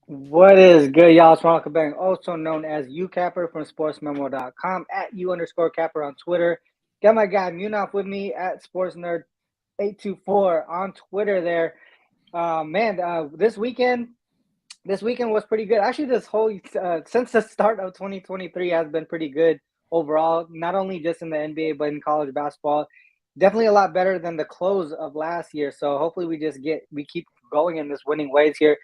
What is good, y'all? It's Ronald, also known as Youcapper from Sportsmemo.com, at @U_Capper on Twitter. Got my guy Munaf with me at SportsNerd824 on Twitter there. This weekend was pretty good. Actually, this whole since the start of 2023 has been pretty good overall, not only just in the NBA, but in college basketball. Definitely a lot better than the close of last year. So hopefully we keep going in this winning ways here.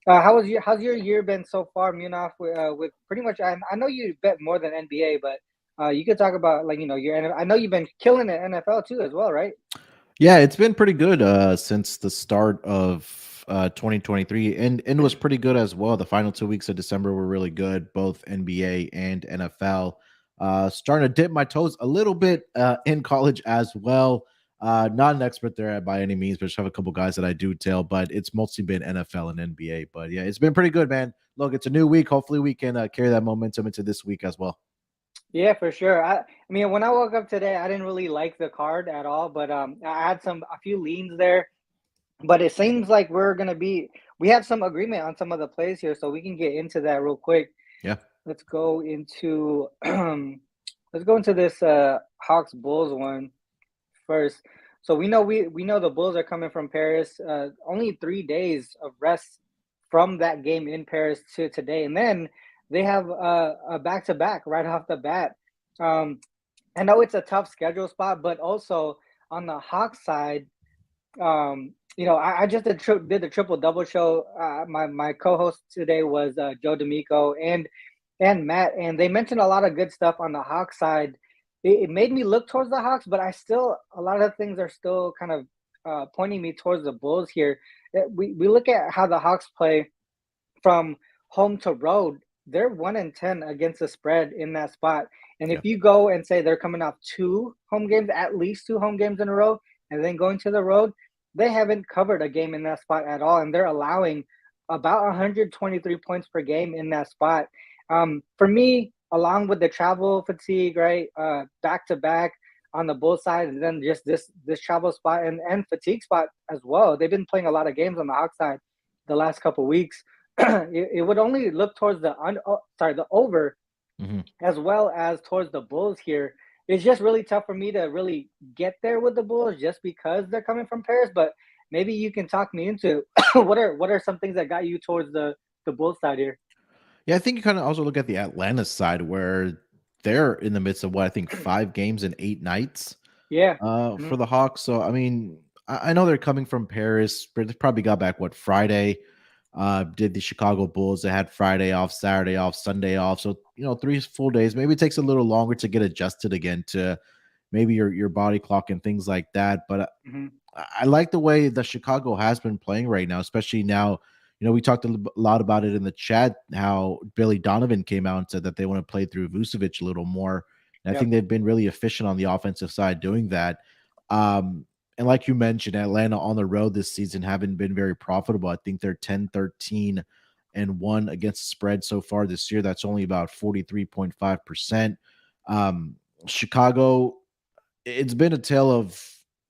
How's your year been so far, Munaf? With pretty much, I know you bet more than NBA, but you could talk about I know you've been killing the NFL too as well, right? Yeah, it's been pretty good since the start of 2023, and it was pretty good as well. The final 2 weeks of December were really good, both NBA and NFL. Starting to dip my toes a little bit in college as well. Not an expert there by any means, but just have a couple guys that I do tell. But it's mostly been NFL and NBA. But yeah, it's been pretty good, man. Look, it's a new week. Hopefully, we can carry that momentum into this week as well. Yeah, for sure. I mean, when I woke up today, I didn't really like the card at all, but I had a few leans there. But it seems like we have some agreement on some of the plays here, so we can get into that real quick. Yeah. Let's go into this Hawks Bulls one first. So we know the Bulls are coming from Paris. Only 3 days of rest from that game in Paris to today, and then they have a back to back right off the bat. Um, I know it's a tough schedule spot, but also on the Hawks side, I just did the triple double show. My co-host today was Joe D'Amico and Matt, and they mentioned a lot of good stuff on the Hawks side. It made me look towards the Hawks, but a lot of things are still kind of pointing me towards the Bulls here. We look at how the Hawks play from home to road. They're 1-10 against the spread in that spot. And if Yeah. you go and say they're coming off two home games, at least two home games in a row, and then going to the road, they haven't covered a game in that spot at all, and they're allowing about 123 points per game in that spot. For me, along with the travel fatigue, right, back to back on the Bull side, and then just this travel spot and fatigue spot as well. They've been playing a lot of games on the Hawk side the last couple weeks. It would only look towards the over Hmm. as well as towards the Bulls here. It's just really tough for me to really get there with the Bulls just because they're coming from Paris. But maybe you can talk me into what are some things that got you towards the Bulls side here? Yeah, I think you kind of also look at the Atlanta side where they're in the midst of what I think 5 games in 8 nights Yeah. for Mhm. the Hawks. So I mean, I know they're coming from Paris, but they probably got back what Friday. Did the Chicago Bulls? They had Friday off, Saturday off, Sunday off. So 3 full days. Maybe it takes a little longer to get adjusted again to maybe your body clock and things like that. But Mhm. I like the way that Chicago has been playing right now, especially now. We talked a lot about it in the chat, how Billy Donovan came out and said that they want to play through Vucevic a little more. And I think Yep. they've been really efficient on the offensive side doing that. And like you mentioned, Atlanta on the road this season haven't been very profitable. I think they're 10-13-1 against the spread so far this year. That's only about 43.5%. Um, Chicago, it's been a tale of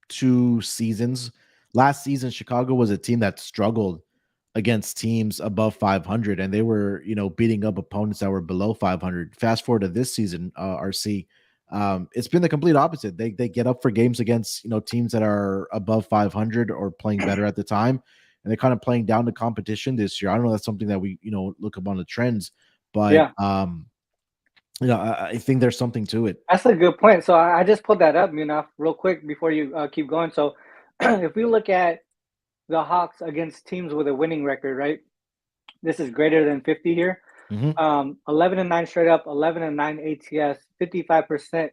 2 seasons. Last season, Chicago was a team that struggled against teams above 500, and they were, beating up opponents that were below 500. Fast forward to this season, RC, it's been the complete opposite. They get up for games against teams that are above 500 or playing better at the time, and they're kind of playing down the competition this year. I don't know, that's something that we look up on the trends, but Yeah. I think there's something to it. That's a good point. So I just pulled that up, Munaf, real quick before you keep going. So if we look at the Hawks against teams with a winning record, right? This is greater than 50 here. Hmm. 11-9 straight up, 11-9 ATS, 55%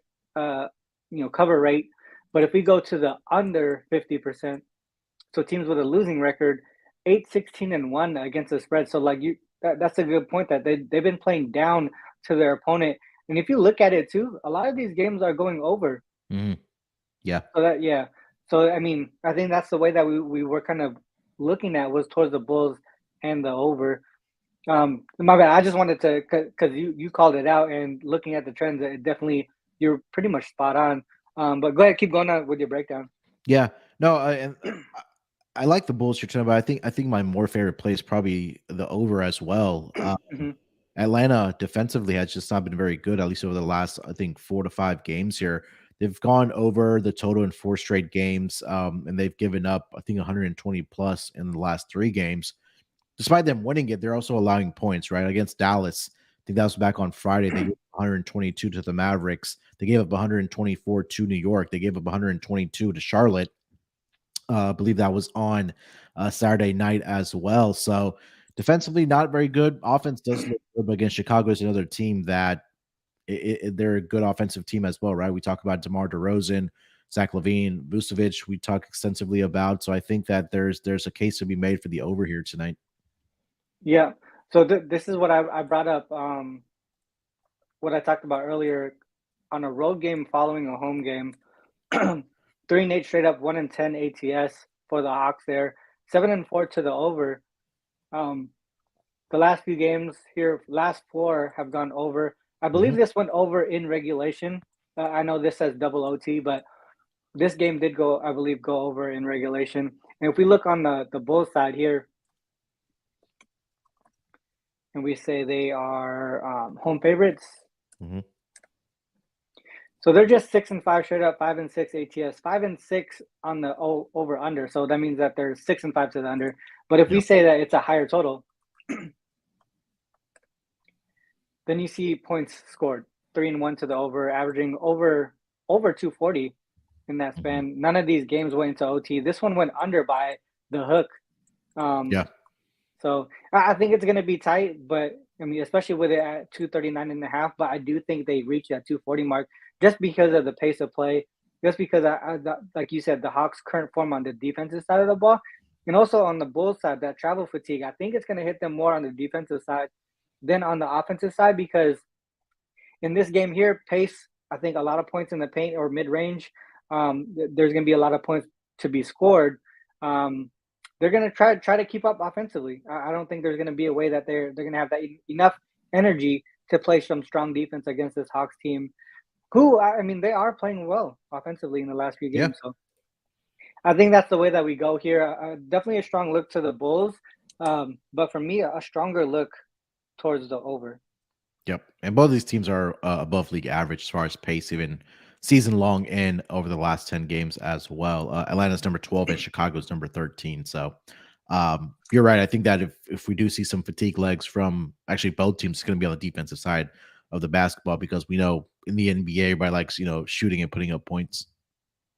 cover rate. But if we go to the under 50%, so teams with a losing record, 8-16-1 against the spread. So that's a good point that they've been playing down to their opponent. And if you look at it too, a lot of these games are going over. Hmm. Yeah. So that yeah. So I mean, I think that's the way that we were kind of looking at was towards the Bulls and the over. My bad. I just wanted to because you called it out and looking at the trends, it definitely you're pretty much spot on. But go ahead, keep going on with your breakdown. Yeah. No, and I like the Bulls here tonight, but I think my more favorite play is probably the over as well. Hmm. Atlanta defensively has just not been very good, at least over the last, I think, 4 to 5 games here. They've gone over the total in 4 straight games, and they've given up, I think, 120 plus in the last 3 games. Despite them winning it, they're also allowing points, right? Against Dallas, I think that was back on Friday. They gave 122 to the Mavericks. They gave up 124 to New York. They gave up 122 to Charlotte. I believe that was on Saturday night as well. So defensively, not very good. Offense does look good, but again, Chicago is another team that they're a good offensive team as well, right? We talk about DeMar DeRozan, Zach LaVine, Vucevic. We talk extensively about. So I think that there's a case to be made for the over here tonight. Yeah. So this is what I brought up. What I talked about earlier on a road game following a home game. 3-8 straight up, 1-10 ATS for the Hawks there. 7-4 to the over. The last few games here, last 4 have gone over. I believe this went over in regulation. I know this says double OT, but this game did go, I believe, go over in regulation. And if we look on the Bulls side here, and we say they are home favorites. Mm-hmm. So they're just 6-5 straight up, 5-6 ATS, 5-6 on the over under. So that means that they're 6-5 to the under. But if we say that it's a higher total, then you see points scored 3-1 to the over, averaging over 240 in that span. Mm-hmm. None of these games went into OT. This one went under by the hook. So I think it's going to be tight, but I mean, especially with it at 239.5. But I do think they reach that 240 mark just because of the pace of play, just because like you said, the Hawks' current form on the defensive side of the ball, and also on the Bulls side, that travel fatigue. I think it's going to hit them more on the defensive side than on the offensive side, because in this game here, pace, I think a lot of points in the paint or mid range. There's going to be a lot of points to be scored. They're going to try to keep up offensively. I don't think there's going to be a way that they're going to have that enough energy to play some strong defense against this Hawks team, who, I mean, they are playing well offensively in the last few games. So I think that's the way that we go here. Definitely a strong look to the Bulls, but for me, a stronger look towards the over. Yep. And both of these teams are above league average as far as pace, even season long and over the last 10 games as well. Atlanta's number 12 and Chicago's number 13. So you're right. I think that if we do see some fatigue legs from actually both teams, it's going to be on the defensive side of the basketball, because we know in the NBA, everybody likes, shooting and putting up points.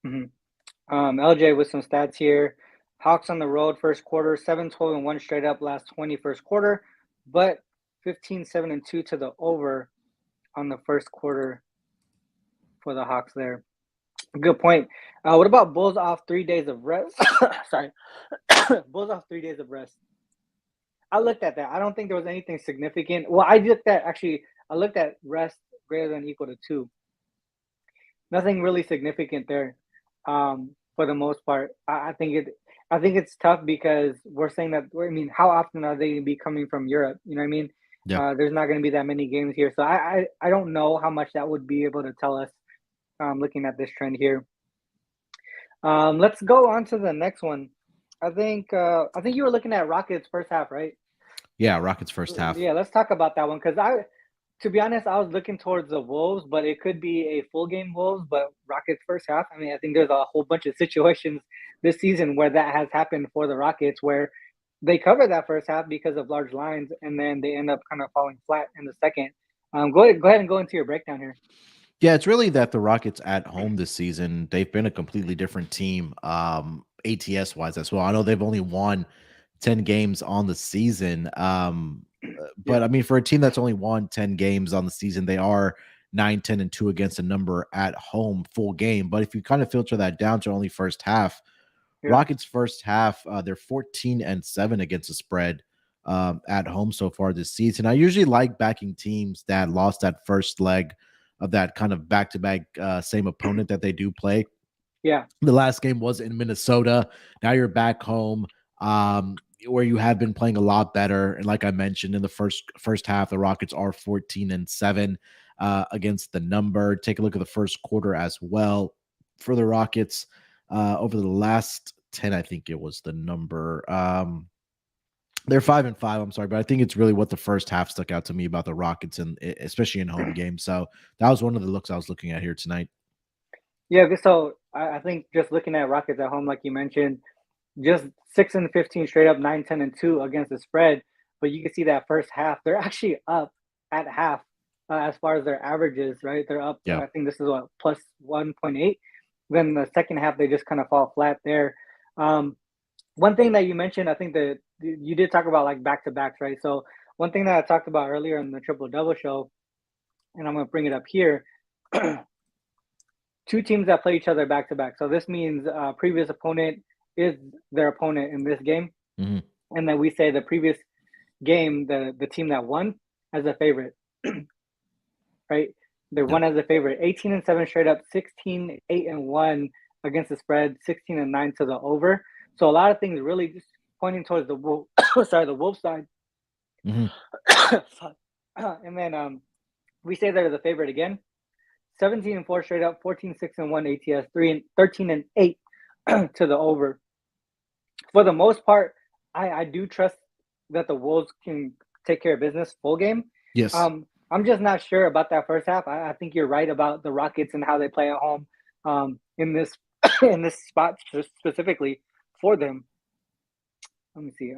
Mm-hmm. LJ with some stats here. Hawks on the road first quarter, 7-12-1 straight up last 20 first quarter, but 15-7-2 to the over on the first quarter for the Hawks there. Good point. What about Bulls off 3 days of rest? Sorry. Bulls off 3 days of rest. I looked at that. I don't think there was anything significant. Well, I looked at rest greater than equal to 2. Nothing really significant there. For the most part, I think it's tough, because we're saying that. I mean, how often are they going to be coming from Europe? You know what I mean? Yeah. There's not going to be that many games here, so I don't know how much that would be able to tell us. Looking at this trend here. Let's go on to the next one. I think you were looking at Rockets first half, right? Yeah, Rockets first half. Yeah, let's talk about that one, because to be honest, I was looking towards the Wolves, but it could be a full game Wolves, but Rockets first half. I mean, I think there's a whole bunch of situations this season where that has happened for the Rockets, where they cover that first half because of large lines, and then they end up kind of falling flat in the second. Go ahead and go into your breakdown here. Yeah, it's really that the Rockets at home this season, they've been a completely different team, ATS wise as well. I know they've only won 10 games on the season. But I mean, for a team that's only won 10 games on the season, they are 9-10-2 against a number at home full game. But if you kind of filter that down to only first half, Rockets first half, they're 14-7 against the spread at home so far this season. I usually like backing teams that lost that first leg of that kind of back-to-back same opponent that they do play. Yeah. The last game was in Minnesota. Now you're back home, where you have been playing a lot better. And like I mentioned, in the first half, the Rockets are 14-7 against the number. Take a look at the first quarter as well for the Rockets. Over the last 10, I think it was the number. They're 5-5. I'm sorry, but I think it's really what the first half stuck out to me about the Rockets, and especially in home games. So that was one of the looks I was looking at here tonight. Yeah, so I think just looking at Rockets at home, like you mentioned, just 6-15 straight up, 9-10-2 against the spread. But you can see that first half, they're actually up at half as far as their averages, right? They're up. Yeah. I think this is what plus 1.8. Then the second half, they just kind of fall flat there. One thing that you mentioned, I think that you did talk about like back to backs, right? So one thing that I talked about earlier in the triple double show, and I'm going to bring it up here. Two teams that play each other back to back. So this means previous opponent is their opponent in this game, and then we say the previous game, the team that won as a favorite, right? They won as a favorite, 18-7 straight up, 16-8-1 against the spread, 16-9 to the over. So a lot of things really just pointing towards the Wolf, the Wolf side. And then we say they're the favorite again, 17-4 straight up, 14-6-1 ATS, 13-8 to the over. For the most part, I do trust that the Wolves can take care of business full game. Yes. I'm just not sure about that first half. I think you're right about the Rockets and how they play at home in this spot specifically for them. Let me see.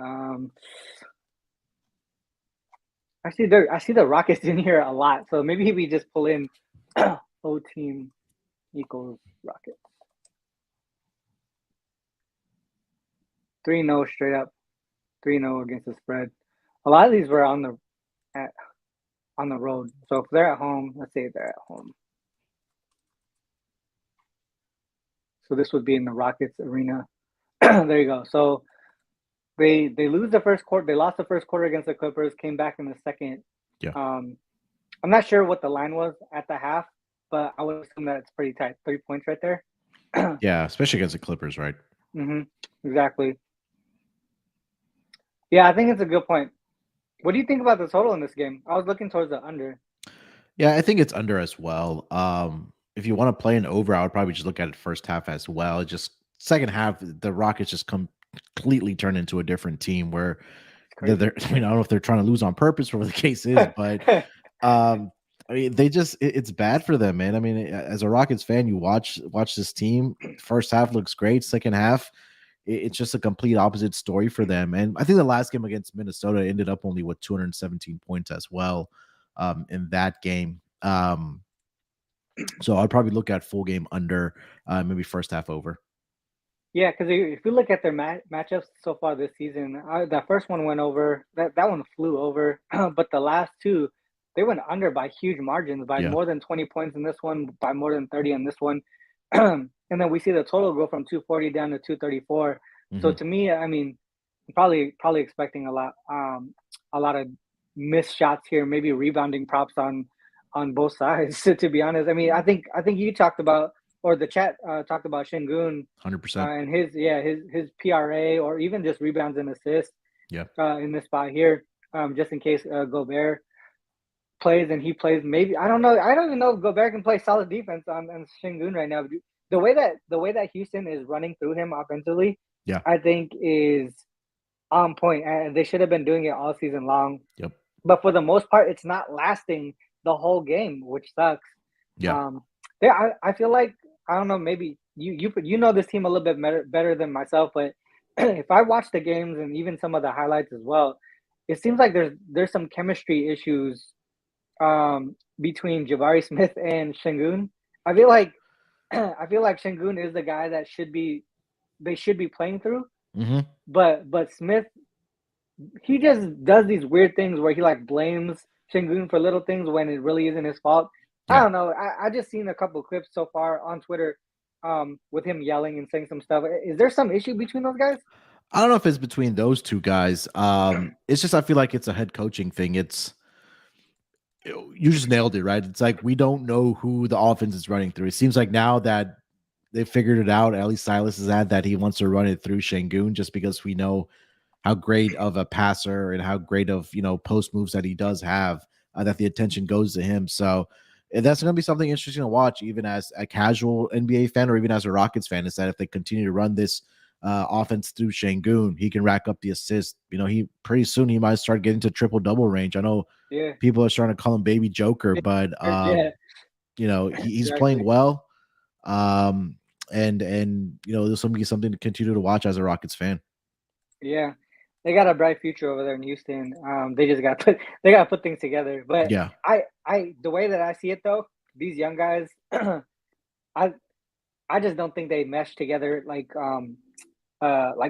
I see the Rockets in here a lot, so maybe we just pull in O team equals Rockets. 3-0 straight up, 3-0 against the spread. A lot of these were on the road. So if they're at home, let's say they're at home. So this would be in the Rockets arena. There you go. So they lose the first quarter. They lost the first quarter against the Clippers. Came back in the second. Yeah. I'm not sure what the line was at the half, but I would assume that it's pretty tight. 3 points right there. Yeah, especially against the Clippers, right? Exactly. Yeah, I think it's a good point. What do you think about the total in this game? I was looking towards the under. Yeah, I think it's under as well. If you want to play an over, I would probably just look at it first half as well. Just second half, the Rockets just completely turn into a different team where they're I mean, I don't know if they're trying to lose on purpose or what the case is, but I mean, it's bad for them, man. I mean, as a Rockets fan, you watch this team. First half looks great. Second half, it's just a complete opposite story for them. And I think the last game against Minnesota ended up only with 217 points as well in that game. So I'd probably look at full game under, maybe first half over. Yeah, because if you look at their matchups so far this season, that first one went over. That one flew over. But the last two, they went under by huge margins, by more than 20 points in this one, by more than 30 in this one. And then we see the total go from 240 down to 234. So to me, I mean, probably expecting a lot of missed shots here, maybe rebounding props on both sides. To be honest, I mean, I think you talked about, or the chat talked about Şengün 100% and his PRA, or even just rebounds and assists. In this spot here, just in case Gobert plays and he plays. Maybe I don't know. I don't even know if Gobert can play solid defense on Şengün right now. The way that Houston is running through him offensively, I think is on point, and they should have been doing it all season long. But for the most part, it's not lasting the whole game, which sucks. I feel like, I don't know, maybe you know this team a little bit better than myself, but if I watch the games and even some of the highlights as well, it seems like there's some chemistry issues between Jabari Smith and Şengün. I feel like Şengün is the guy that they should be playing through. But Smith, he just does these weird things where he like blames Şengün for little things when it really isn't his fault. I don't know. I just seen a couple of clips so far on Twitter with him yelling and saying some stuff. Is there some issue between those guys? I don't know if it's between those two guys. It's just, I feel like it's a head coaching thing. You just nailed it, right? It's like we don't know who the offense is running through. It seems like now that they figured it out, at least Silas is at that he wants to run it through Şengün, just because we know how great of a passer and how great of, post moves that he does have, that the attention goes to him. So that's going to be something interesting to watch, even as a casual NBA fan or even as a Rockets fan, is that if they continue to run this offense through Şengün. He can rack up the assist. He pretty soon he might start getting to triple-double range. I know people are starting to call him Baby Joker, but he's playing exactly. well. And this will be something to continue to watch as a Rockets fan. Yeah, they got a bright future over there in Houston. They just got to put things together. But Yeah, the way that I see it though, these young guys, I just don't think they mesh together like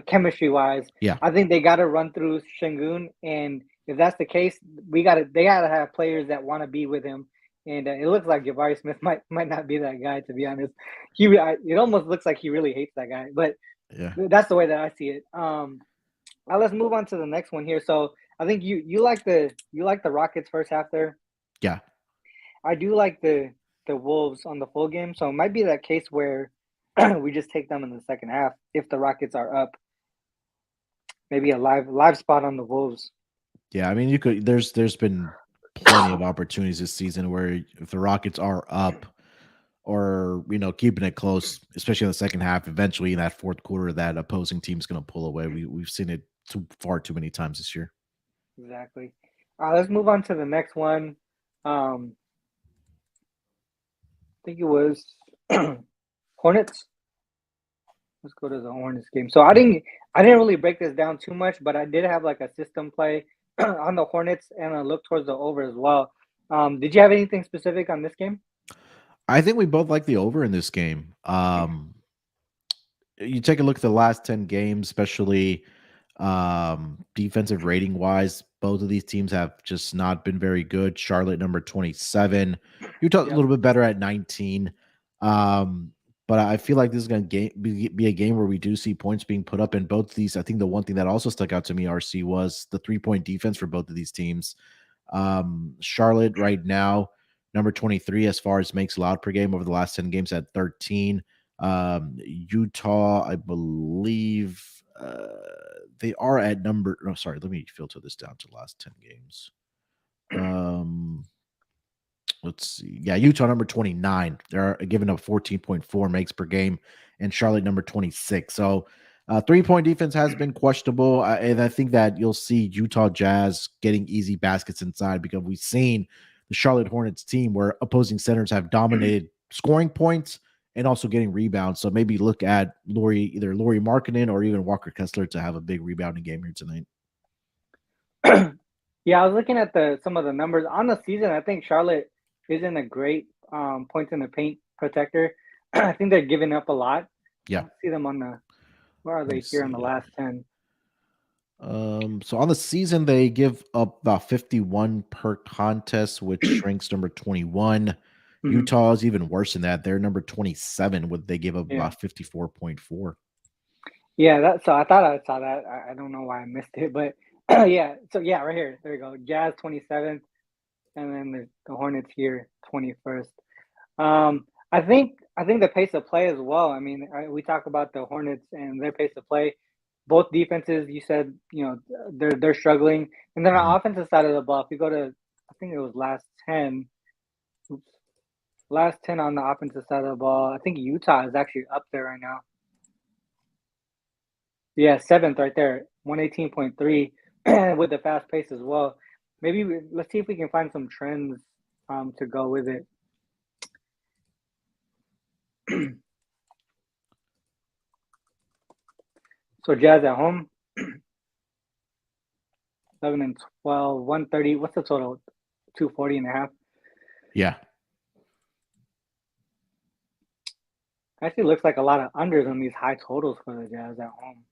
chemistry wise. yeah. I think they got to run through Şengün, and if that's the case, they got to have players that want to be with him. And it looks like Jabari Smith might not be that guy, to be honest. It almost looks like he really hates that guy, but Yeah. that's the way that I see it. Now let's move on to the next one here. So I think you like the Rockets first half there. Yeah. I do like the Wolves on the full game. So it might be that case where we just take them in the second half if the Rockets are up. Maybe a live spot on the Wolves. Yeah, I mean, you could. There's been plenty of opportunities this season where if the Rockets are up or keeping it close, especially in the second half, eventually in that fourth quarter, that opposing team's going to pull away. We've seen it far too many times this year. Exactly. Let's move on to the next one. I think it was Hornets. Let's go to the Hornets game. So I didn't really break this down too much, but I did have like a system play on the Hornets and a look towards the over as well. Did you have anything specific on this game? I think we both like the over in this game. You take a look at the last 10 games, especially defensive rating wise, both of these teams have just not been very good. Charlotte number 27, Utah a little bit better at 19. But I feel like this is going to be a game where we do see points being put up in both of these. I think the one thing that also stuck out to me, RC, was the 3-point defense for both of these teams. Charlotte right now, number 23 as far as makes allowed per game over the last 10 games at 13. Utah, I believe they are at number. No, sorry, let me filter this down to the last 10 games. Let's see. Yeah, Utah number 29. They're giving up 14.4 makes per game, and Charlotte number 26. So 3-point defense has been questionable, and I think that you'll see Utah Jazz getting easy baskets inside because we've seen the Charlotte Hornets team where opposing centers have dominated scoring points and also getting rebounds. So maybe look at either Lauri Markkanen or even Walker Kessler to have a big rebounding game here tonight. Yeah, I was looking at some of the numbers on the season. I think Charlotte isn't a great points in the paint protector. I think they're giving up a lot. Yeah. I see them on the. Where are they here on the last 10? So on the season, they give up about 51 per contest, which shrinks number 21. Mm-hmm. Utah is even worse than that. They're number 27, they give up about 54.4. Yeah, so I thought I saw that. I don't know why I missed it, but yeah. So yeah, right here. There you go. Jazz 27th, and then the Hornets here 21st. I think the pace of play as well. I mean, we talk about the Hornets and their pace of play. Both defenses, you said, they're struggling, and then on the offensive side of the ball, if you go to, I think it was last 10 on the offensive side of the ball. I think Utah is actually up there right now. Yeah, 7th right there, 118.3 with the fast pace as well. Maybe let's see if we can find some trends to go with it. So Jazz at home, 11 and 12, 130. What's the total? 240.5. Yeah. Actually looks like a lot of unders on these high totals for the Jazz at home.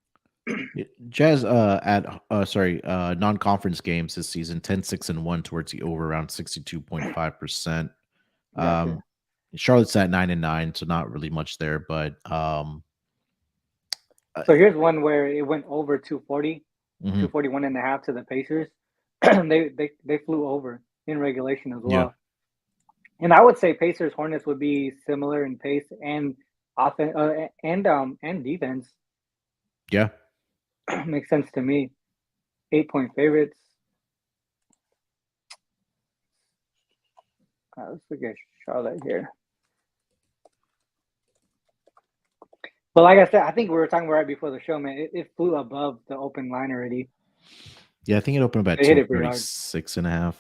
Jazz non-conference games this season 10-6-1 towards the over around 62.5%. Charlotte's at 9-9, so not really much there, but so here's one where it went over 240, 241.5 to the Pacers. they flew over in regulation as well. And I would say Pacers Hornets would be similar in pace and offense and defense. Yeah. Makes sense to me. 8-point favorites. Let's look at Charlotte here. But like I said, I think we were talking right before the show, man. It flew above the open line already. Yeah, I think it opened about They hit it pretty hard. 236.5.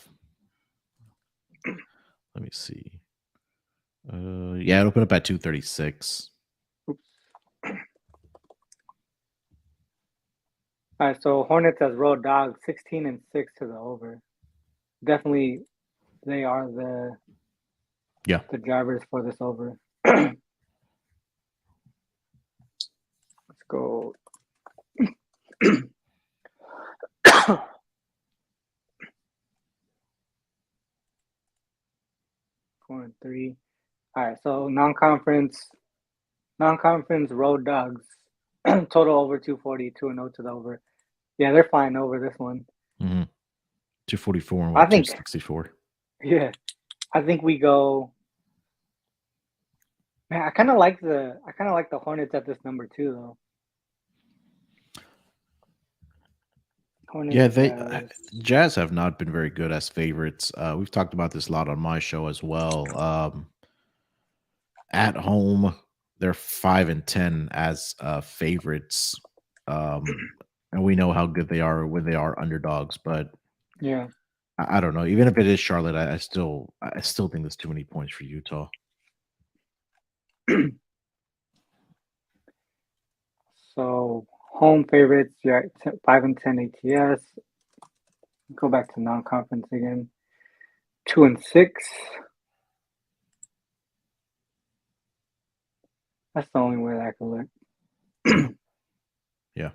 Let me see. Yeah, it opened up at 236. Oops. All right, so Hornets as road dogs, 16-6 to the over. Definitely, they are the drivers for this over. Let's go. 4-3. All right, so non-conference road dogs. Total over 240, 2-0 to the over. Yeah, they're flying over this one. 244 and I think 264. Yeah, I think we go. Man, I kind of like the Hornets at this number too, though. Hornets, Jazz have not been very good as favorites. We've talked about this a lot on my show as well. At home, they're 5-10 as favorites, and we know how good they are when they are underdogs. But yeah, I don't know. Even if it is Charlotte, I still think there's too many points for Utah. So home favorites, you're at 5-10 ATS. Go back to non-conference again. 2-6. That's the only way that I can look. Yeah.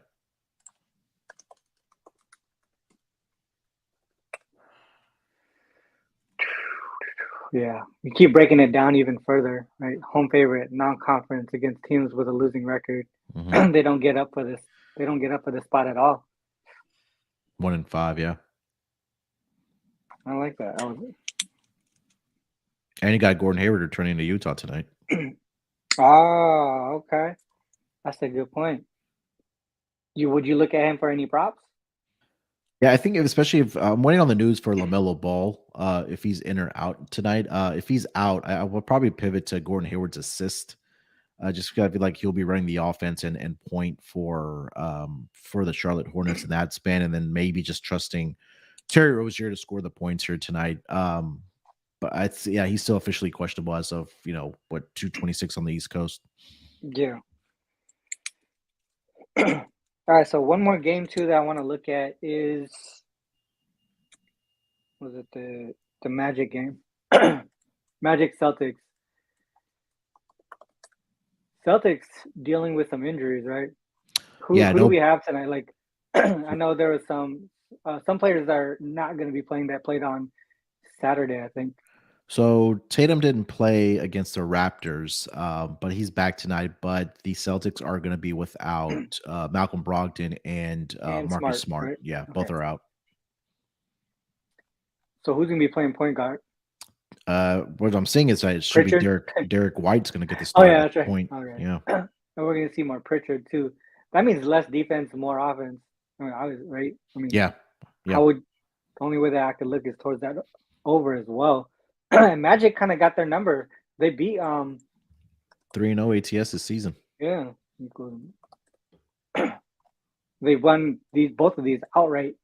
Yeah, you keep breaking it down even further, right? Home favorite, non-conference against teams with a losing record. Mm-hmm. They don't get up for this. They don't get up for this spot at all. 1-5, yeah. I like that. And you got Gordon Hayward returning to Utah tonight. Oh, okay. That's a good point. Would you look at him for any props? Yeah, I think especially if I'm waiting on the news for LaMelo Ball, if he's in or out tonight. If he's out, I will probably pivot to Gordon Hayward's assist. Just because I feel like he'll be running the offense and point for the Charlotte Hornets in that span, and then maybe just trusting Terry Rozier to score the points here tonight. But he's still officially questionable as of 226 on the East Coast. Yeah. All right, so one more game too that I want to look at is the Magic game? Magic Celtics. Celtics dealing with some injuries, right? Who do we have tonight? Like, I know there was some players that are not going to be playing that played on Saturday, I think. So Tatum didn't play against the Raptors, but he's back tonight. But the Celtics are going to be without Malcolm Brogdon and Marcus Smart. Right? Yeah, both are out. So who's going to be playing point guard? What I'm saying is that it should Pritchard? Be Derek White's going to get the start. Oh yeah, that's right. Point. Okay. Yeah, and we're going to see more Pritchard too. That means less defense, more offense. I mean, right? I mean, yeah. The only way that I could look is towards that over as well. And Magic kind of got their number. They beat 3-0 ATS this season. Yeah. They won both of these outright.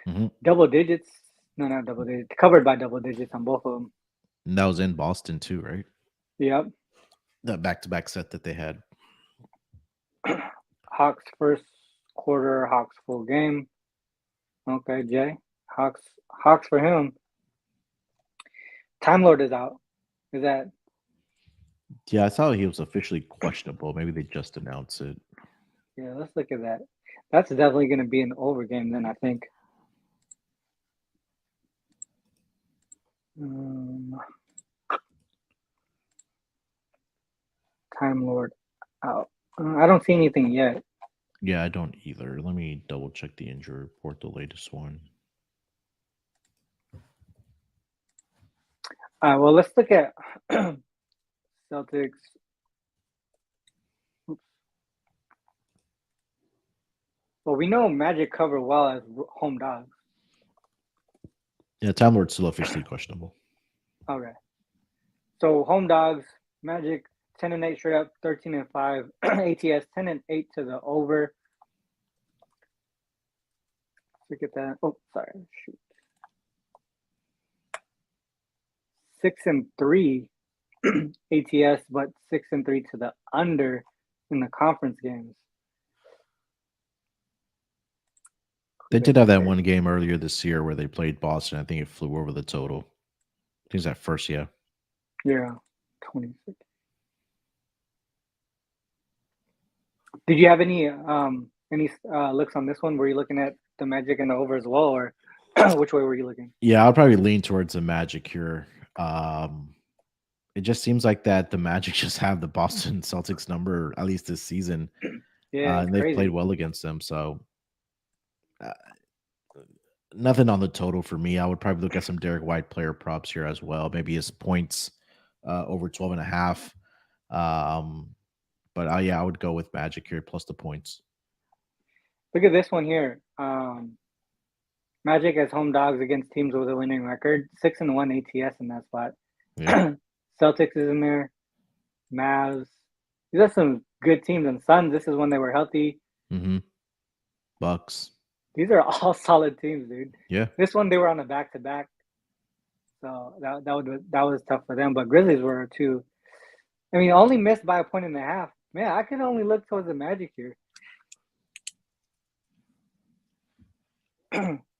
Mm-hmm. Double digits. No, not double digits. Covered by double digits on both of them. And that was in Boston too, right? Yep. The back-to-back set that they had. Hawks first quarter, Hawks full game. Okay, Jay. Hawks for him. Time Lord is out. Is that? Yeah, I saw he was officially questionable. Maybe they just announced it. Yeah, let's look at that. That's definitely going to be an over game then, I think. Time Lord out. I don't see anything yet. Yeah, I don't either. Let me double check the injury report, the latest one. All right, well, let's look at Celtics. Oops. Well, we know Magic cover well as home dogs. Yeah, Time Lord's still officially questionable. Okay. So home dogs, Magic, 10-8 straight up, 13-5 ATS, 10-8 to the over. Look at that. Oh, sorry. Shoot. 6-3 ATS, but 6-3 to the under in the conference games. They did have that one game earlier this year where they played Boston. I think it flew over the total. I think it's that first year. Yeah, 26. Did you have any looks on this one? Were you looking at the Magic and the over as well, or which way were you looking? Yeah, I'll probably lean towards the Magic here. It just seems like that the Magic just have the Boston Celtics number, at least this season. Yeah, and they've played well against them. So nothing on the total for me. I would probably look at some Derek White player props here as well. Maybe his points over 12.5. But yeah, I would go with Magic here plus the points. Look at this one here. Magic as home dogs against teams with a winning record. 6-1 ATS in that spot. Yeah. Celtics is in there. Mavs. These are some good teams. And Suns, this is when they were healthy. Mm-hmm. Bucks. These are all solid teams, dude. Yeah. This one they were on a back-to-back. So that was tough for them. But Grizzlies were too. I mean, only missed by 1.5. Man, I can only look towards the Magic here.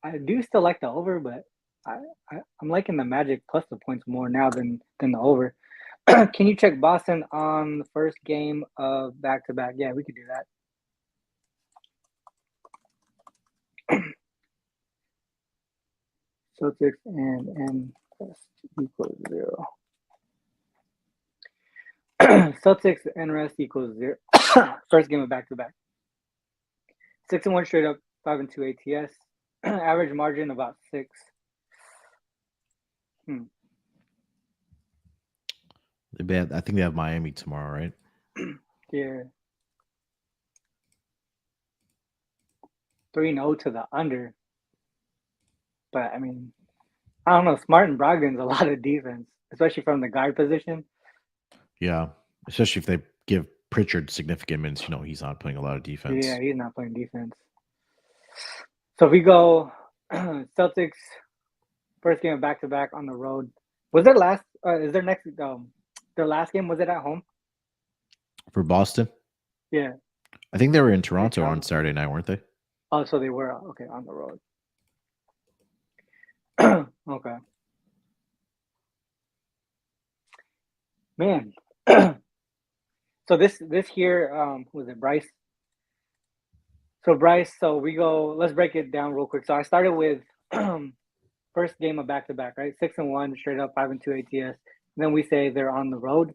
I do still like the over, but I'm liking the Magic plus the points more now than the over. Can you check Boston on the first game of back-to-back? Yeah, we could do that. Celtics and rest equals 0. Celtics and rest equals 0. First game of back-to-back. 6-1 straight up, 5-2 ATS. Average margin about 6. I think they have Miami tomorrow, right? Yeah. 3-0 to the under. But I mean, I don't know. Smart and Brogdon's a lot of defense, especially from the guard position. Yeah, especially if they give Pritchard significant minutes. He's not playing a lot of defense. Yeah, he's not playing defense. So if we go Celtics, first game of back-to-back on the road. Was their last? Is their next? Their last game, was it at home? For Boston? Yeah. I think they were in Toronto on Saturday night, weren't they? Oh, so they were okay on the road. Okay. Man. So this here, was it Bryce? So Bryce, let's break it down real quick. So I started with first game of back-to-back, right? 6-1 straight up, 5-2 ATS. And then we say they're on the road.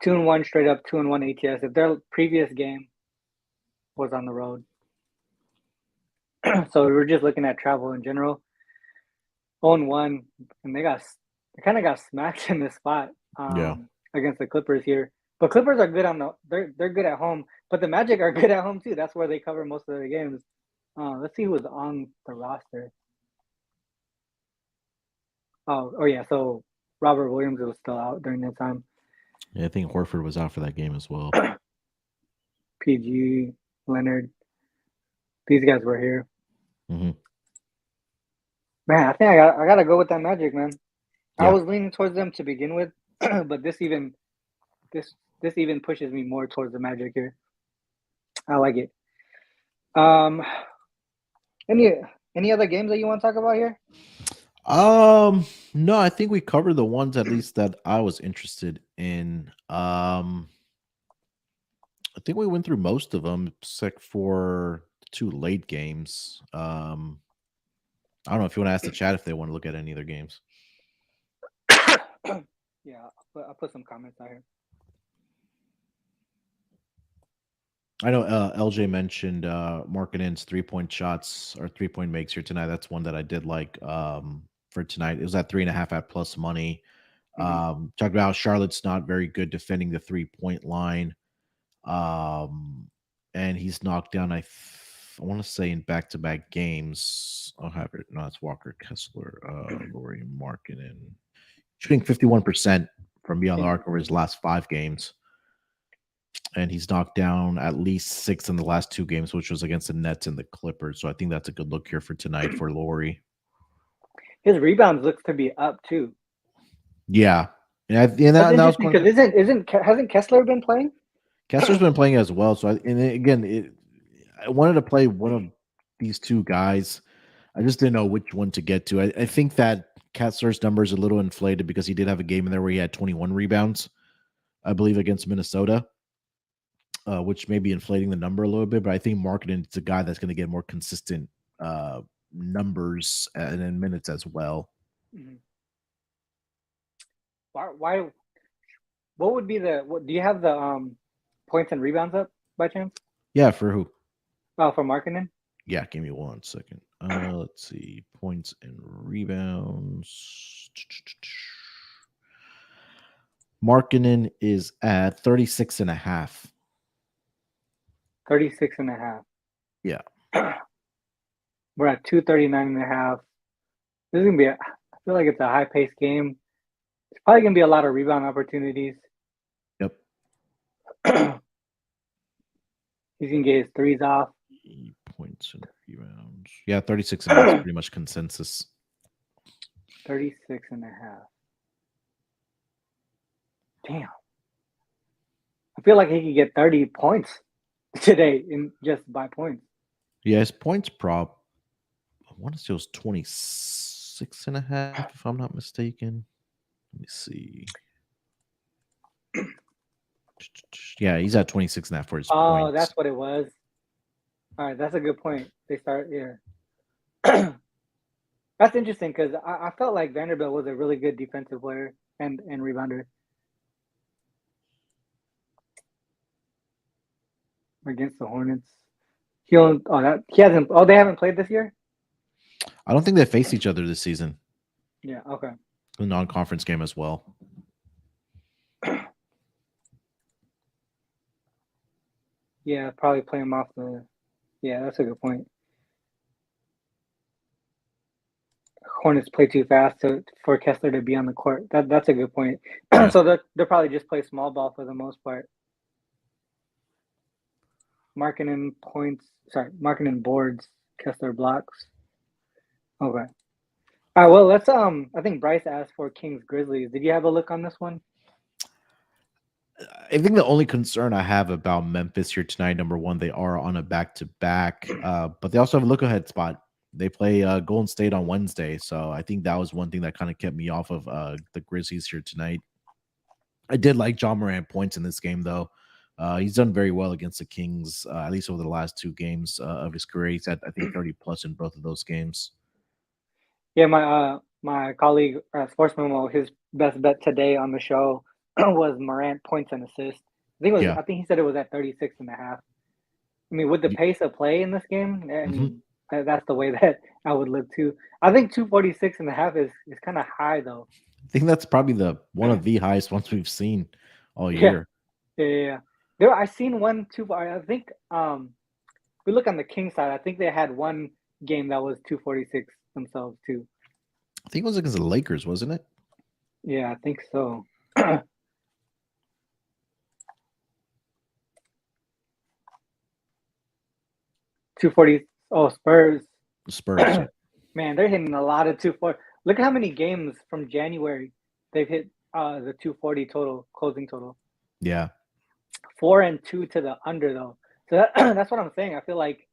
2-1 straight up, 2-1 ATS. If their previous game was on the road. So we're just looking at travel in general. 0-1, and they kind of got smacked in this spot against the Clippers here. But Clippers are good they're good at home, but the Magic are good at home too. That's where they cover most of their games. Let's see who's on the roster. Oh yeah, so Robert Williams was still out during that time. Yeah, I think Horford was out for that game as well. PG, Leonard, these guys were here. Mm-hmm. Man, I think I gotta go with that Magic, man. Yeah. I was leaning towards them to begin with, but this even pushes me more towards the Magic here. I like it. Any other games that you want to talk about here? No, I think we covered the ones at least that I was interested in. I think we went through most of them except for the 2 late games. I don't know if you want to ask the chat if they want to look at any other games. Yeah, I'll put some comments out here. I know LJ mentioned Markkanen's 3-point shots or 3-point makes here tonight. That's one that I did like for tonight. It was at 3.5 at plus money. Talked about how Charlotte's not very good defending the 3-point line. And he's knocked down, I want to say in back-to-back games. I'll have it. No, it's Walker Kessler, Laurie Markkanen. Shooting 51% from beyond the arc over his last 5 games. And he's knocked down at least 6 in the last 2 games, which was against the Nets and the Clippers. So I think that's a good look here for tonight for Laurie. His rebounds looks to be up too. Yeah. That's interesting because hasn't Kessler been playing? Kessler's been playing as well. So I wanted to play one of these 2 guys. I just didn't know which one to get to. I think that Kessler's number is a little inflated because he did have a game in there where he had 21 rebounds, I believe, against Minnesota, which may be inflating the number a little bit. But I think Markkanen is a guy that's going to get more consistent numbers and then minutes as well. Mm-hmm. Why? What would be do you have the points and rebounds up by chance? Yeah, for who? Oh, for Markkanen? Yeah, give me 1 second. Let's see. Points and rebounds. Markkanen is at 36.5. 36.5. Yeah. We're at 239.5. This is gonna be I feel like it's a high-paced game. It's probably gonna be a lot of rebound opportunities. Yep. He's gonna get his threes off. Points and rebounds. Yeah, 36.5 is pretty much consensus. 36.5. Damn. I feel like he could get 30 points today in just by points. Yeah, his points prop, I want to say it was 26.5, if I'm not mistaken. Let me see. Yeah, he's at 26.5 for his points. Oh, that's what it was. All right, that's a good point. They start here. That's interesting because I felt like Vanderbilt was a really good defensive player and rebounder against the Hornets. They haven't played this year? I don't think they faced each other this season. Yeah, okay. A non-conference game as well. Yeah, probably play him off the. Yeah, that's a good point. Hornets play too fast for Kessler to be on the court. That's a good point. Yeah. So they'll probably just play small ball for the most part. Markkanen boards, Kessler blocks. Okay. All right. Well, let's. I think Bryce asked for Kings Grizzlies. Did you have a look on this one? I think the only concern I have about Memphis here tonight, number one, they are on a back-to-back, but they also have a look-ahead spot. They play Golden State on Wednesday, so I think that was one thing that kind of kept me off of the Grizzlies here tonight. I did like Ja Morant points in this game, though. He's done very well against the Kings, at least over the last 2 games of his career. He's at, I think, 30-plus in both of those games. Yeah, my colleague, Sportsmemo, his best bet today on the show was Morant points and assists. I think he said it was at 36.5. I mean, with the pace of play in this game, I mean, that's the way that I would look too. I think 246.5 is kind of high though. I think that's probably one of the highest ones we've seen all year. Yeah. I seen one too. I think if we look on the King side, I think they had one game that was 246 themselves too. I think it was against the Lakers, wasn't it? Yeah, I think so. 240. Oh, Spurs. Man, they're hitting a lot of 240. Look at how many games from January they've hit the 240 total, closing total. Yeah. 4 and 2 to the under, though. So that's what I'm saying. I feel like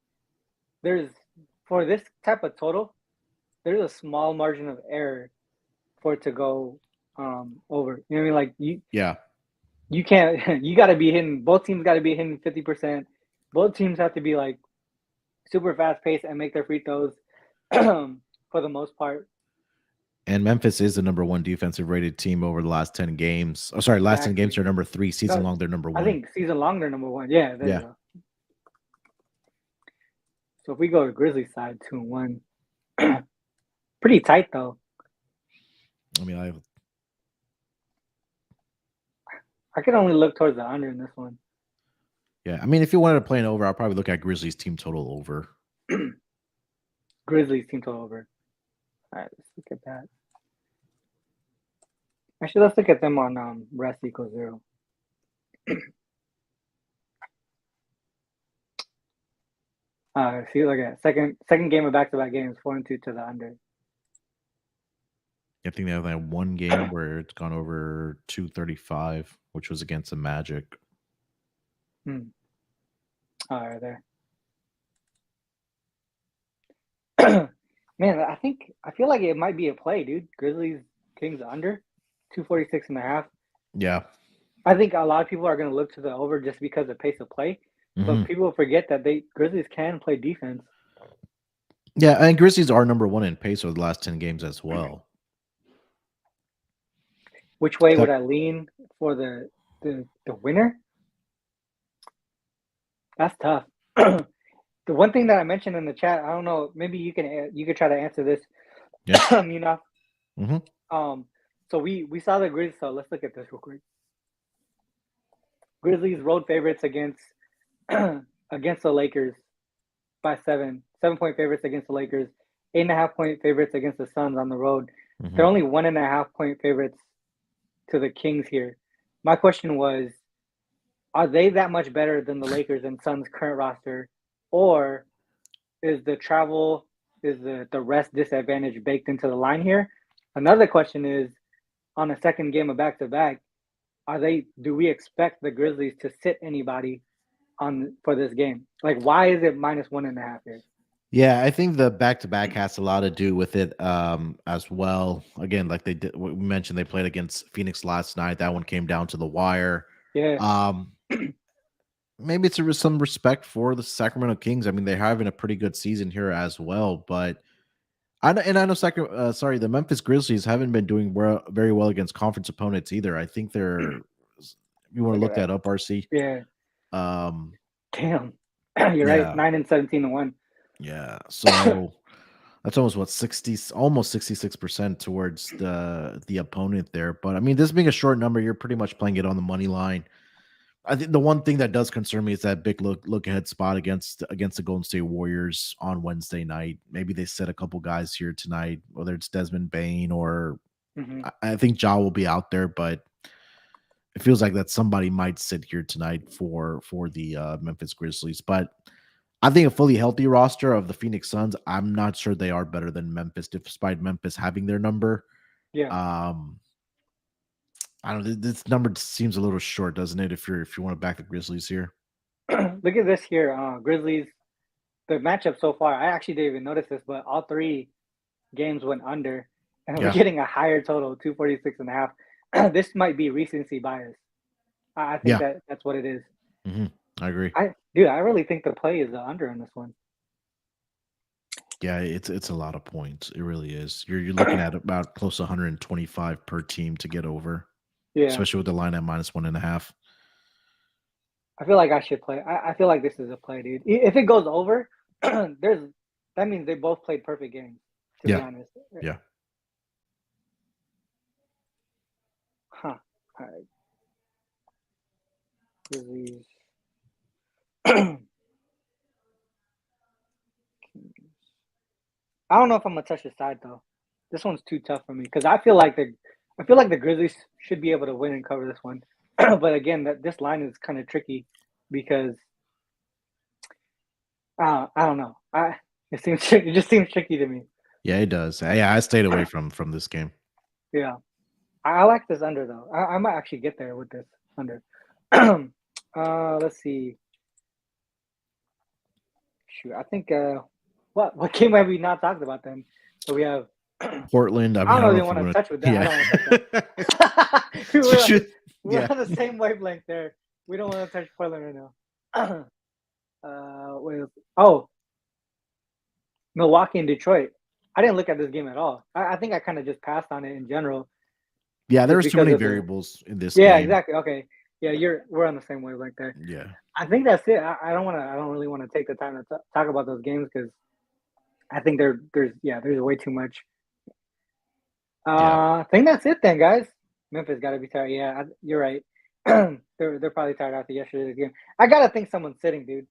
for this type of total, there's a small margin of error for it to go over. You know what I mean? Like you can't. You got to be hitting. Both teams got to be hitting 50%. Both teams have to be like super fast paced and make their free throws for the most part. And Memphis is the number 1 defensive rated team over the last 10 games. Oh, sorry, last 10 games are number 3. Season long, they're number 1. I think season long, they're number 1. Yeah. There you go. So if we go to Grizzlies side, 2-1. Pretty tight though. I mean, I could only look towards the under in this one. Yeah, I mean, if you wanted to play an over, I'll probably look at Grizzlies team total over. Grizzlies team total over. All right, let's look at that. Actually, let's look at them on rest equals 0. See, look at second game of back-to-back games, 4-2 to the under. I think they have that one game where it's gone over 235, which was against the Magic. All right, there. Man, I feel like it might be a play, dude. Grizzlies Kings under 246.5. Yeah. I think a lot of people are going to look to the over just because of pace of play, but people forget that Grizzlies can play defense. Yeah, and Grizzlies are number 1 in pace over the last 10 games as well. Which way would I lean for the winner? That's tough. The one thing that I mentioned in the chat, I don't know, maybe you could try to answer this. Yeah. You know. So we saw the Grizzlies. So let's look at this real quick. Grizzlies road favorites against the Lakers by 7-point favorites against the Lakers, 8.5-point favorites against the Suns on the road. They're only 1.5-point favorites to the Kings here. My question was, are they that much better than the Lakers and Suns current roster, or is the rest disadvantage baked into the line here? Another question is, on a second game of back-to-back, do we expect the Grizzlies to sit anybody for this game? Like, why is it -1.5 here? Yeah, I think the back-to-back has a lot to do with it as well. Again, like we mentioned, they played against Phoenix last night. That one came down to the wire. Yeah. Maybe it's some respect for the Sacramento Kings. I mean, they're having a pretty good season here as well. But I know the Memphis Grizzlies haven't been doing very well against conference opponents either. I think they're. You want to look that up, RC? Yeah. Damn. You're right. 9-17-1. Yeah. So that's almost almost 66% towards the opponent there. But I mean, this being a short number, you're pretty much playing it on the money line. I think the one thing that does concern me is that big look ahead spot against the Golden State Warriors on Wednesday night. Maybe they set a couple guys here tonight, whether it's Desmond Bane or I think Ja will be out there, but it feels like that somebody might sit here tonight for the Memphis Grizzlies. But I think a fully healthy roster of the Phoenix Suns, I'm not sure they are better than Memphis, despite Memphis having their number. Yeah. I don't know. This number seems a little short, doesn't it? If you want to back the Grizzlies here. Look at this here. Grizzlies, the matchup so far, I actually didn't even notice this, but all 3 games went under, and we're getting a higher total, 246.5. This might be recency bias. I think that's what it is. I agree. I really think the play is the under on this one. Yeah, it's a lot of points. It really is. You're looking at about close to 125 per team to get over. Yeah. Especially with the line at -1.5. I feel like I should play. I feel like this is a play, dude. If it goes over, that means they both played perfect games, to be honest. Yeah. Huh. All right. Grizzlies. I don't know if I'm gonna touch the side though. This one's too tough for me because I feel like the Grizzlies should be able to win and cover this one. But again, this line is kind of tricky because I don't know. It just seems tricky to me. Yeah, it does. Yeah, I stayed away from this game. Yeah, I like this under though. I might actually get there with this under. Let's see. Shoot, I think what game have we not talked about then? So we have Portland. I don't know if you want to touch with that. Yeah. I don't want to touch that. We're on the same wavelength there. We don't want to touch Portland right now. Milwaukee and Detroit. I didn't look at this game at all. I think I kind of just passed on it in general. Yeah, there's too many variables in this game. Yeah, exactly. Okay. Yeah, we're on the same wavelength there. Yeah. I think that's it. I don't really want to take the time to talk about those games because I think there's way too much. I think that's it then, guys. Memphis got to be tired. Yeah, you're right. They're probably tired after yesterday's game. I gotta think someone's sitting, dude.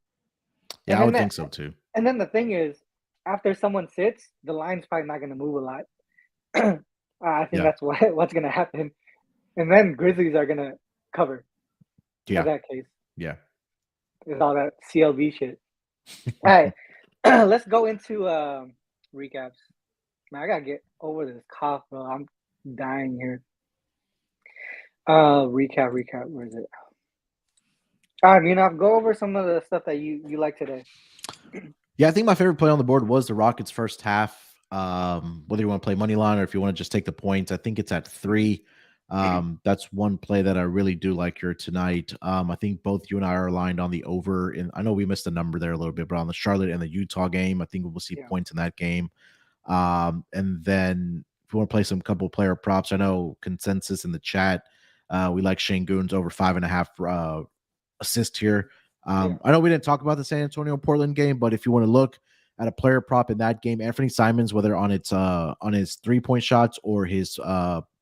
Yeah, I would think so too. And then the thing is, after someone sits, the line's probably not going to move a lot. I think that's what's going to happen. And then Grizzlies are gonna cover. Yeah. In that case. Yeah. It's all that CLB shit. All right. Let's go into recaps. Man, I gotta get over this cough, bro. I'm dying here. Recap. Where is it? All right, go over some of the stuff that you like today. Yeah, I think my favorite play on the board was the Rockets' first half. Whether you want to play money line or if you want to just take the points, I think it's at 3. That's one play that I really do like here tonight. I think both you and I are aligned on the over. And I know we missed the number there a little bit, but on the Charlotte and the Utah game, I think we'll see points in that game. And then if you want to play some couple player props, I know consensus in the chat. We like Şengün's over 5.5 assist here. I know we didn't talk about the San Antonio Portland game, but if you want to look at a player prop in that game, Anthony Simons, whether on his 3-point shots or his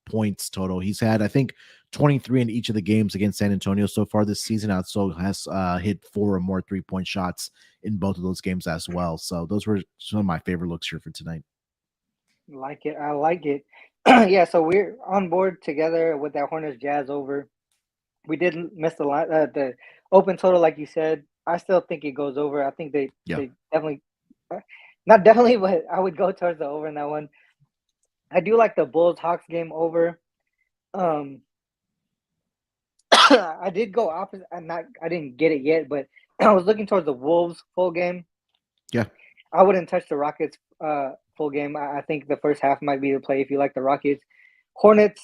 points total, he's had, I think, 23 in each of the games against San Antonio so far this season. Also has hit 4 or more 3-point shots in both of those games as well. So those were some of my favorite looks here for tonight. I like it. Yeah, so we're on board together with that Hornets Jazz over. We didn't miss the line, the open total, like you said. I still think it goes over. I think they definitely, not definitely, but I would go towards the over in that one. I do like the Bulls Hawks game over. I did go opposite. I didn't get it yet, but I was looking towards the Wolves full game. Yeah, I wouldn't touch the Rockets full game. I think the first half might be the play if you like the Rockets. Hornets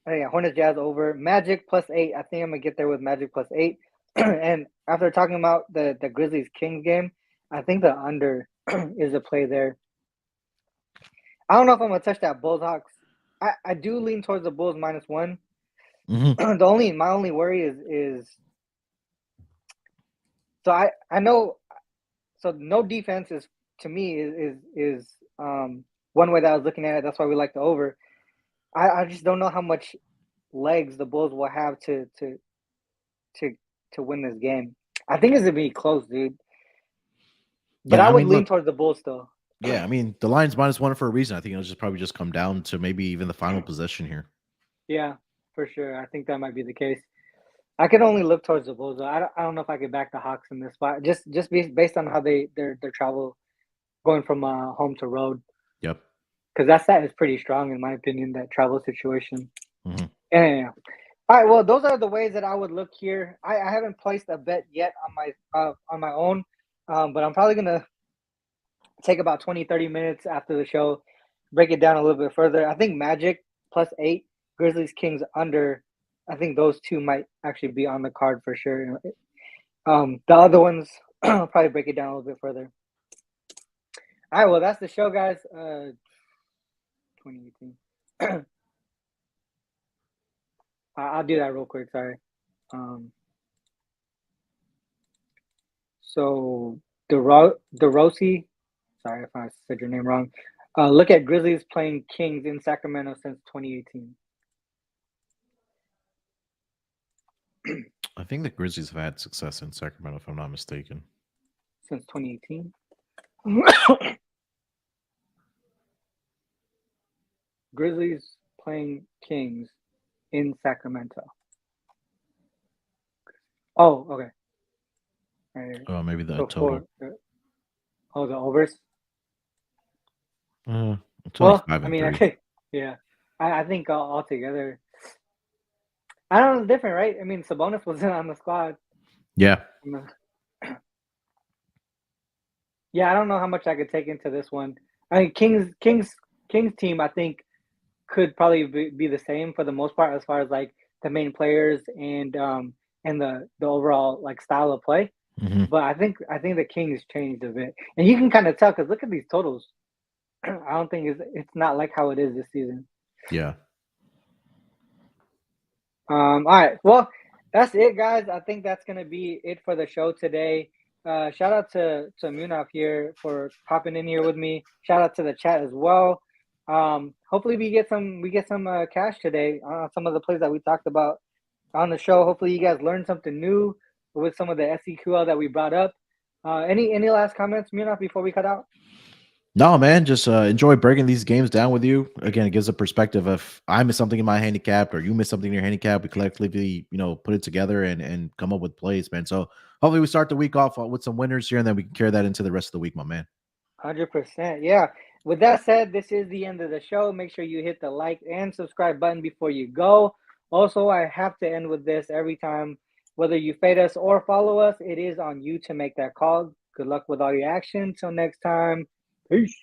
Jazz over. Magic +8. I think I'm gonna get there with Magic +8. And after talking about the Grizzlies Kings game, I think the under is a play there. I don't know if I'm gonna touch that Bulls Hawks. I do lean towards the Bulls -1. Mm-hmm. My only worry is so I know, so no defense is, to me, is one way that I was looking at it. That's why we like the over. I just don't know how much legs the Bulls will have to win this game. I think it's gonna be close, dude. But I would lean towards the Bulls still. Yeah, I mean, the line's -1 for a reason. I think it'll probably just come down to maybe even the final possession here. Yeah, for sure. I think that might be the case. I could only look towards the Bulls, though. I don't know if I could back the Hawks in this spot. Just based on how their travel going from home to road. Yep. Because that stat is pretty strong, in my opinion, that travel situation. Mm-hmm. Yeah. All right, well, those are the ways that I would look here. I haven't placed a bet yet on my own, but I'm probably going to take about 20, 30 minutes after the show, break it down a little bit further. I think Magic +8, Grizzlies Kings under. I think those two might actually be on the card for sure. The other ones, I'll probably break it down a little bit further. All right, well, that's the show, guys. 2018. I'll do that real quick. Sorry. So DeRossi, sorry if I said your name wrong. Look at Grizzlies playing Kings in Sacramento since 2018. I think the Grizzlies have had success in Sacramento, if I'm not mistaken. Since 2018? Grizzlies playing Kings in Sacramento. Oh, okay. Right. Oh, maybe the total. The overs? It's only 5 and 3. Okay. Yeah. I think altogether, I don't know, it's different, right? I mean, Sabonis wasn't on the squad. Yeah. Yeah, I don't know how much I could take into this one. I mean, Kings team, I think, could probably be the same for the most part, as far as like the main players and the overall like style of play. Mm-hmm. But I think the Kings changed a bit, and you can kind of tell because look at these totals. I don't think it's not like how it is this season. Yeah. All right. Well, that's it, guys. I think that's gonna be it for the show today. Shout out to Munaf here for popping in here with me. Shout out to the chat as well. Hopefully we get some cash today on some of the plays that we talked about on the show. Hopefully you guys learned something new with some of the SDQL that we brought up. Any last comments, Munaf, before we cut out? No, man, just enjoy breaking these games down with you. Again, it gives a perspective of I miss something in my handicap or you miss something in your handicap. We collectively, put it together and come up with plays, man. So hopefully we start the week off with some winners here, and then we can carry that into the rest of the week, my man. 100%. Yeah. With that said, this is the end of the show. Make sure you hit the like and subscribe button before you go. Also, I have to end with this every time. Whether you fade us or follow us, it is on you to make that call. Good luck with all your action. Till next time. Peace.